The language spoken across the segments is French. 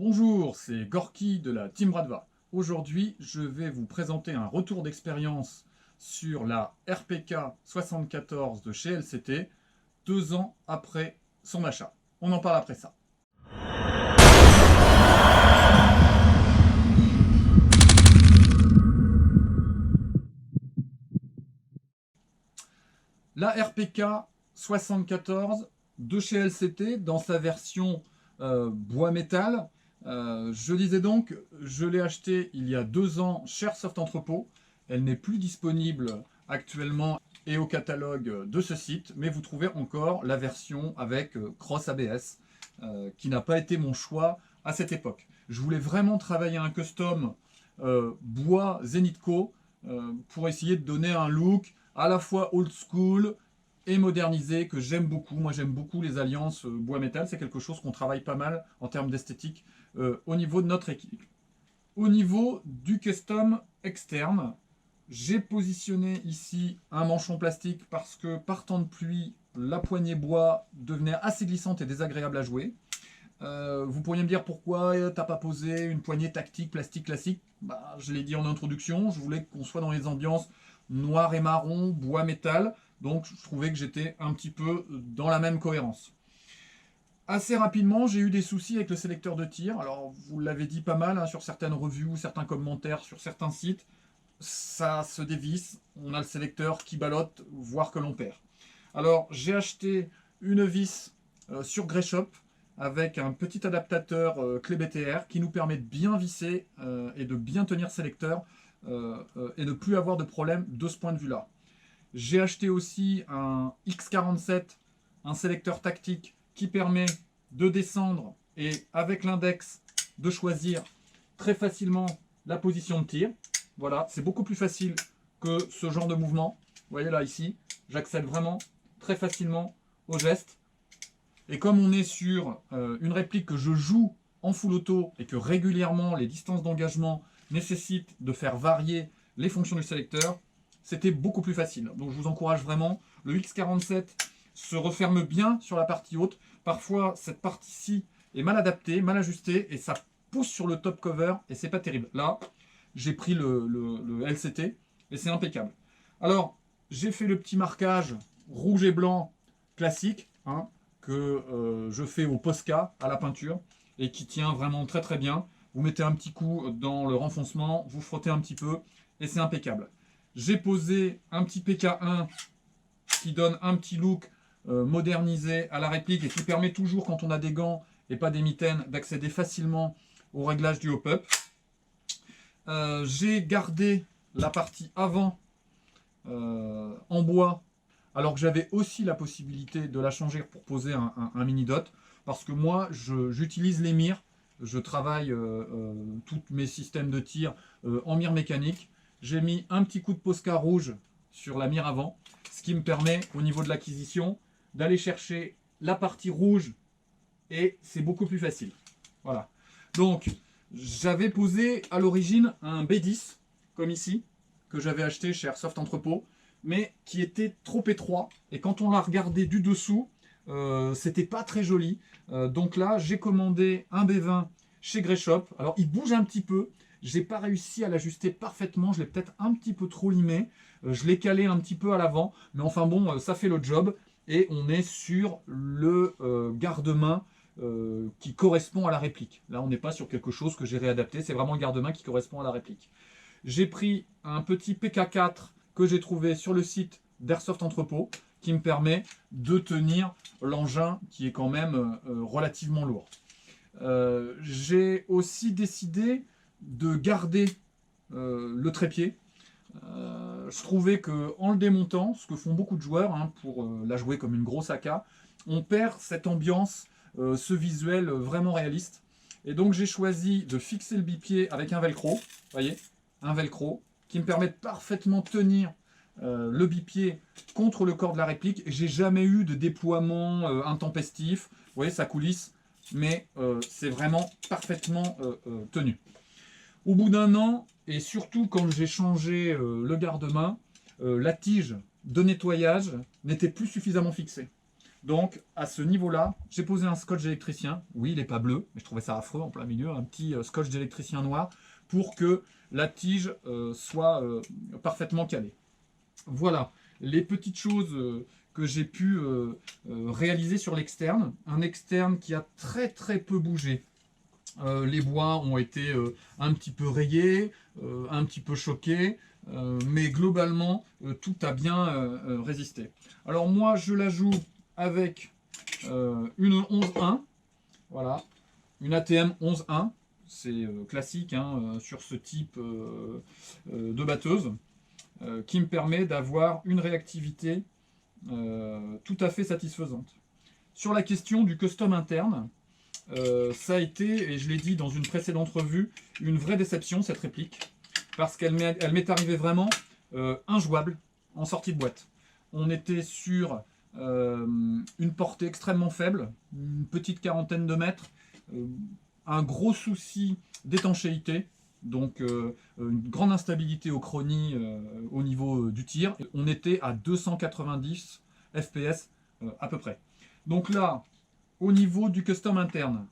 Bonjour, c'est Gorky de la Team Radva. Aujourd'hui, je vais vous présenter un retour d'expérience sur la RPK 74 de chez LCT, 2 ans après son achat. On en parle après ça. La RPK 74 de chez LCT, dans sa version bois métal, je disais donc, je l'ai acheté il y a 2 ans chez Airsoft Entrepôt. Elle n'est plus disponible actuellement et au catalogue de ce site, mais vous trouvez encore la version avec Cross ABS, qui n'a pas été mon choix à cette époque. Je voulais vraiment travailler un custom bois Zenitco pour essayer de donner un look à la fois old school et modernisé que j'aime beaucoup. Moi j'aime beaucoup les alliances bois-métal, c'est quelque chose qu'on travaille pas mal en termes d'esthétique au niveau de notre équipe. Au niveau du custom externe, j'ai positionné ici un manchon plastique parce que par temps de pluie, la poignée bois devenait assez glissante et désagréable à jouer. Vous pourriez me dire pourquoi t'as pas posé une poignée tactique plastique classique. Je l'ai dit en introduction, je voulais qu'on soit dans les ambiances noir et marron, bois métal, donc je trouvais que j'étais un petit peu dans la même cohérence. Assez rapidement, j'ai eu des soucis avec le sélecteur de tir. Alors, vous l'avez dit pas mal sur certaines revues ou certains commentaires sur certains sites. Ça se dévisse, on a le sélecteur qui ballotte, voire que l'on perd. Alors, j'ai acheté une vis sur Greyshop avec un petit adaptateur clé BTR qui nous permet de bien visser et de bien tenir sélecteur et de plus avoir de problème de ce point de vue-là. J'ai acheté aussi un X47, un sélecteur tactique qui permet de descendre et avec l'index de choisir très facilement la position de tir. Voilà, c'est beaucoup plus facile que ce genre de mouvement. Vous voyez là, ici, j'accède vraiment très facilement au geste. Et comme on est sur une réplique que je joue en full auto et que régulièrement les distances d'engagement nécessitent de faire varier les fonctions du sélecteur, c'était beaucoup plus facile. Donc je vous encourage vraiment. Le X47 se referme bien sur la partie haute. Parfois, cette partie-ci est mal adaptée, mal ajustée, et ça pousse sur le top cover, et c'est pas terrible. Là, j'ai pris le LCT, et c'est impeccable. Alors, j'ai fait le petit marquage rouge et blanc classique, que je fais au Posca, à la peinture, et qui tient vraiment très très bien. Vous mettez un petit coup dans le renfoncement, vous frottez un petit peu, et c'est impeccable. J'ai posé un petit PK1 qui donne un petit look modernisé à la réplique et qui permet toujours, quand on a des gants et pas des mitaines, d'accéder facilement au réglage du hop-up. J'ai gardé la partie avant en bois, alors que j'avais aussi la possibilité de la changer pour poser un mini dot, parce que moi j'utilise les mires, je travaille tous mes systèmes de tir en mire mécanique. J'ai mis un petit coup de Posca rouge sur la mire avant, ce qui me permet au niveau de l'acquisition d'aller chercher la partie rouge et c'est beaucoup plus facile. Voilà. Donc j'avais posé à l'origine un B10 comme ici, que j'avais acheté chez Airsoft Entrepôt, mais qui était trop étroit et quand on l'a regardé du dessous, c'était pas très joli. Donc là j'ai commandé un B20 chez Greyshop. Alors il bouge un petit peu, j'ai pas réussi à l'ajuster parfaitement, je l'ai peut-être un petit peu trop limé, je l'ai calé un petit peu à l'avant, mais enfin bon, ça fait le job, et on est sur le garde-main qui correspond à la réplique. Là on n'est pas sur quelque chose que j'ai réadapté, c'est vraiment le garde-main qui correspond à la réplique. J'ai pris un petit PK4 que j'ai trouvé sur le site d'Airsoft Entrepôt, qui me permet de tenir l'engin qui est quand même relativement lourd. J'ai aussi décidé de garder le trépied. Je trouvais qu'en le démontant, ce que font beaucoup de joueurs pour la jouer comme une grosse AK, on perd cette ambiance, ce visuel vraiment réaliste. Et donc j'ai choisi de fixer le bipied avec un velcro, voyez, un velcro qui me permet de parfaitement tenir le bipied contre le corps de la réplique. J'ai jamais eu de déploiement intempestif. Vous voyez, ça coulisse, mais c'est vraiment parfaitement tenu. Au bout d'1 an, et surtout quand j'ai changé le garde-main, la tige de nettoyage n'était plus suffisamment fixée. Donc, à ce niveau-là, j'ai posé un scotch électricien. Oui, il n'est pas bleu, mais je trouvais ça affreux en plein milieu. Un petit scotch d'électricien noir pour que la tige soit parfaitement calée. Voilà les petites choses que j'ai pu réaliser sur l'externe. Un externe qui a très très peu bougé. Les bois ont été un petit peu rayés, un petit peu choqués, mais globalement, tout a bien résisté. Alors moi, je la joue avec une 11.1, voilà, une ATM 11.1, c'est classique hein, sur ce type de batteuse, qui me permet d'avoir une réactivité tout à fait satisfaisante. Sur la question du custom interne, ça a été, et je l'ai dit dans une précédente revue, une vraie déception cette réplique, parce qu'elle m'est arrivée vraiment injouable en sortie de boîte. On était sur une portée extrêmement faible, une petite quarantaine de mètres, un gros souci d'étanchéité, donc une grande instabilité au chronie au niveau du tir. On était à 290 FPS à peu près. Donc là, au niveau du custom interne,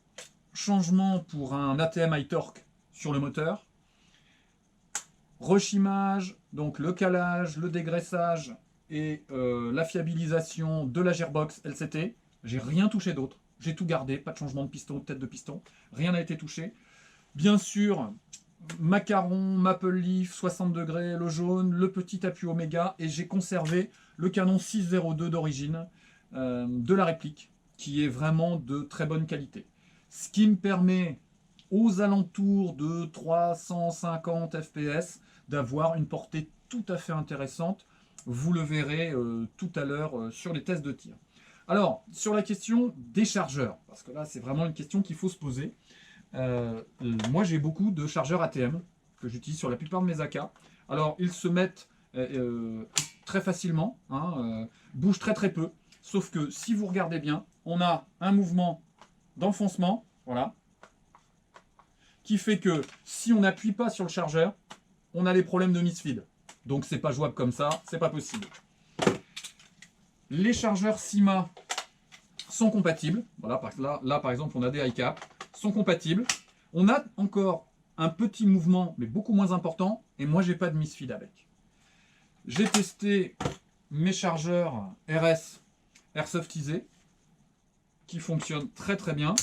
changement pour un ATM high torque sur le moteur, rechimage, donc le calage, le dégraissage et la fiabilisation de la gearbox LCT. J'ai rien touché d'autre, j'ai tout gardé, pas de changement de piston, de tête de piston, rien n'a été touché. Bien sûr, macaron, maple leaf, 60 degrés, le jaune, le petit appui Oméga, et j'ai conservé le canon 602 d'origine de la réplique, qui est vraiment de très bonne qualité. Ce qui me permet, aux alentours de 350 fps, d'avoir une portée tout à fait intéressante. Vous le verrez tout à l'heure sur les tests de tir. Alors, sur la question des chargeurs, parce que là, c'est vraiment une question qu'il faut se poser. Moi, j'ai beaucoup de chargeurs ATM que j'utilise sur la plupart de mes AK. Alors, ils se mettent très facilement, hein, bougent très très peu. Sauf que si vous regardez bien, on a un mouvement d'enfoncement, voilà, qui fait que si on n'appuie pas sur le chargeur, on a les problèmes de misfeed. Donc c'est pas jouable comme ça, c'est pas possible. Les chargeurs CIMA sont compatibles. Voilà, là par exemple on a des high cap, sont compatibles. On a encore un petit mouvement, mais beaucoup moins important, et moi j'ai pas de misfeed avec. J'ai testé mes chargeurs RS airsoftisés, qui fonctionnent très très bien.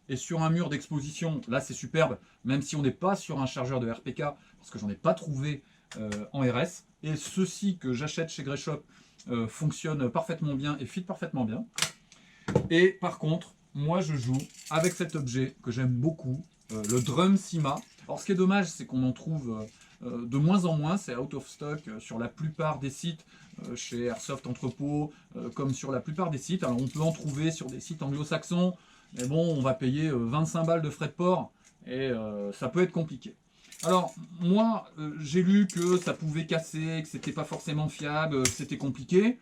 Et sur un mur d'exposition, là c'est superbe, même si on n'est pas sur un chargeur de RPK, parce que j'en ai pas trouvé en RS. Et ceux-ci que j'achète chez Greyshop fonctionnent parfaitement bien et fit parfaitement bien. Et par contre, moi je joue avec cet objet que j'aime beaucoup, le drum CIMA. Alors ce qui est dommage, c'est qu'on en trouve de moins en moins, c'est out of stock sur la plupart des sites, chez Airsoft Entrepôt, comme sur la plupart des sites. Alors on peut en trouver sur des sites anglo-saxons, mais bon, on va payer 25 balles de frais de port, et ça peut être compliqué. Alors, moi, j'ai lu que ça pouvait casser, que c'était pas forcément fiable, que c'était compliqué.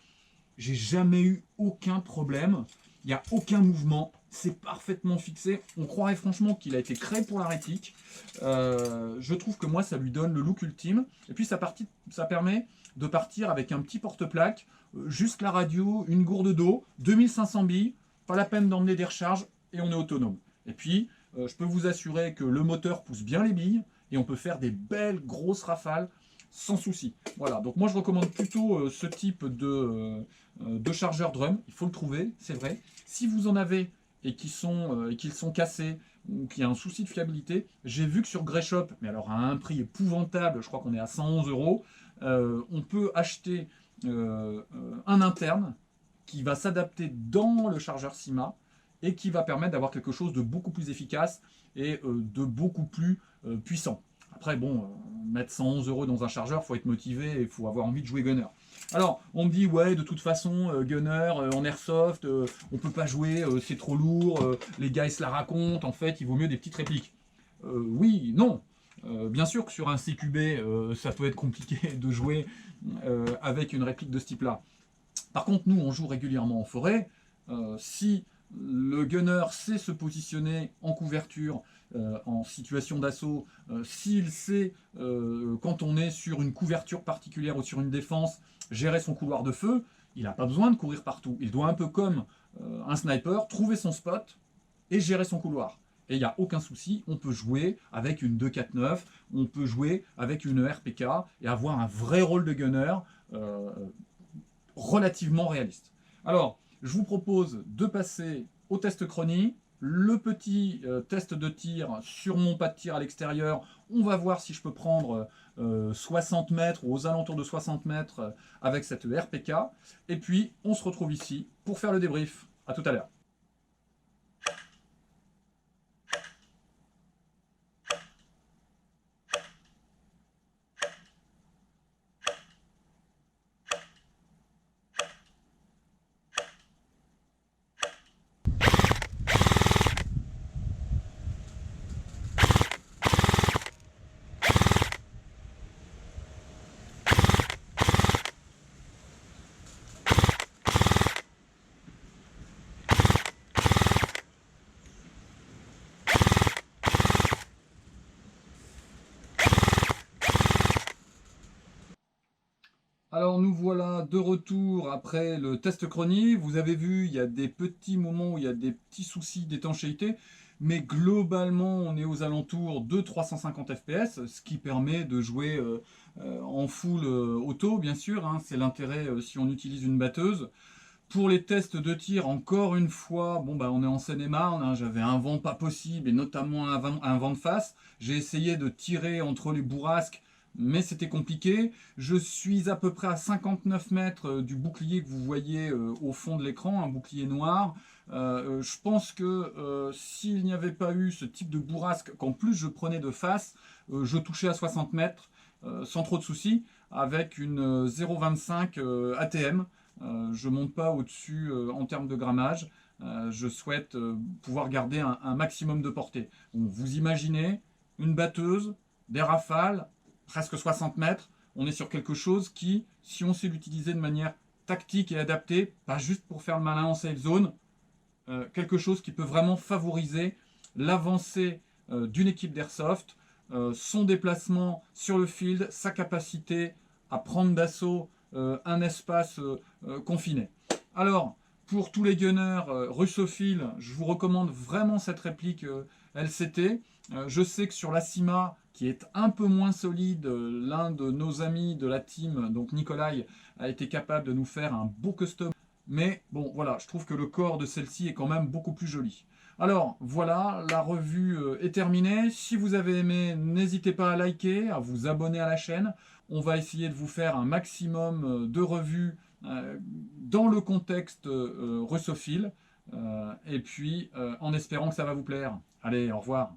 J'ai jamais eu aucun problème, il n'y a aucun mouvement, c'est parfaitement fixé. On croirait franchement qu'il a été créé pour la réplique. Je trouve que moi, ça lui donne le look ultime. Et puis, ça permet de partir avec un petit porte-plaque, juste la radio, une gourde d'eau, 2500 billes, pas la peine d'emmener des recharges, et on est autonome. Et puis, je peux vous assurer que le moteur pousse bien les billes, et on peut faire des belles grosses rafales sans souci. Voilà, donc moi je recommande plutôt ce type de chargeur drum. Il faut le trouver, c'est vrai. Si vous en avez et qu'ils sont cassés, ou qu'il y a un souci de fiabilité, j'ai vu que sur Greyshop, mais alors à un prix épouvantable, je crois qu'on est à 111 €, on peut acheter un interne qui va s'adapter dans le chargeur CIMA et qui va permettre d'avoir quelque chose de beaucoup plus efficace et de beaucoup plus puissant. Après, bon, mettre 111 € dans un chargeur, il faut être motivé et il faut avoir envie de jouer gunner. Alors, on me dit, ouais, de toute façon, gunner, en airsoft, on peut pas jouer, c'est trop lourd, les gars, ils se la racontent, en fait, il vaut mieux des petites répliques. Oui, non. Bien sûr que sur un CQB, ça peut être compliqué de jouer avec une réplique de ce type-là. Par contre, nous, on joue régulièrement en forêt. Si le gunner sait se positionner en couverture, en situation d'assaut, s'il sait, quand on est sur une couverture particulière ou sur une défense, gérer son couloir de feu, il n'a pas besoin de courir partout. Il doit un peu comme un sniper, trouver son spot et gérer son couloir. Et il n'y a aucun souci, on peut jouer avec une 2.4.9, on peut jouer avec une RPK et avoir un vrai rôle de gunner relativement réaliste. Alors, je vous propose de passer au test chronie. Le petit test de tir sur mon pas de tir à l'extérieur, on va voir si je peux prendre 60 mètres ou aux alentours de 60 mètres avec cette RPK. Et puis, on se retrouve ici pour faire le débrief. À tout à l'heure. Alors nous voilà de retour après le test chronie. Vous avez vu, il y a des petits moments où il y a des petits soucis d'étanchéité, mais globalement on est aux alentours de 350 fps, ce qui permet de jouer en full auto, bien sûr, hein. C'est l'intérêt si on utilise une batteuse. Pour les tests de tir, encore une fois, bon bah on est en Seine-et-Marne, hein, j'avais un vent pas possible et notamment un vent de face. J'ai essayé de tirer entre les bourrasques, mais c'était compliqué. Je suis à peu près à 59 mètres du bouclier que vous voyez au fond de l'écran, un bouclier noir. Je pense que s'il n'y avait pas eu ce type de bourrasque, qu'en plus je prenais de face, je touchais à 60 mètres sans trop de soucis, avec une 0,25 ATM. Je ne monte pas au-dessus en termes de grammage. Je souhaite pouvoir garder un maximum de portée. Donc, vous imaginez une batteuse, des rafales, presque 60 mètres. On est sur quelque chose qui, si on sait l'utiliser de manière tactique et adaptée, pas juste pour faire le malin en safe zone, quelque chose qui peut vraiment favoriser l'avancée d'une équipe d'airsoft, son déplacement sur le field, sa capacité à prendre d'assaut un espace confiné. Alors, pour tous les gunners russophiles, je vous recommande vraiment cette réplique LCT. Je sais que sur la CIMA, qui est un peu moins solide, l'un de nos amis de la team, donc Nikolai, a été capable de nous faire un beau custom. Mais bon, voilà, je trouve que le corps de celle-ci est quand même beaucoup plus joli. Alors, voilà, la revue est terminée. Si vous avez aimé, n'hésitez pas à liker, à vous abonner à la chaîne. On va essayer de vous faire un maximum de revues dans le contexte russophile. Et puis, en espérant que ça va vous plaire. Allez, au revoir.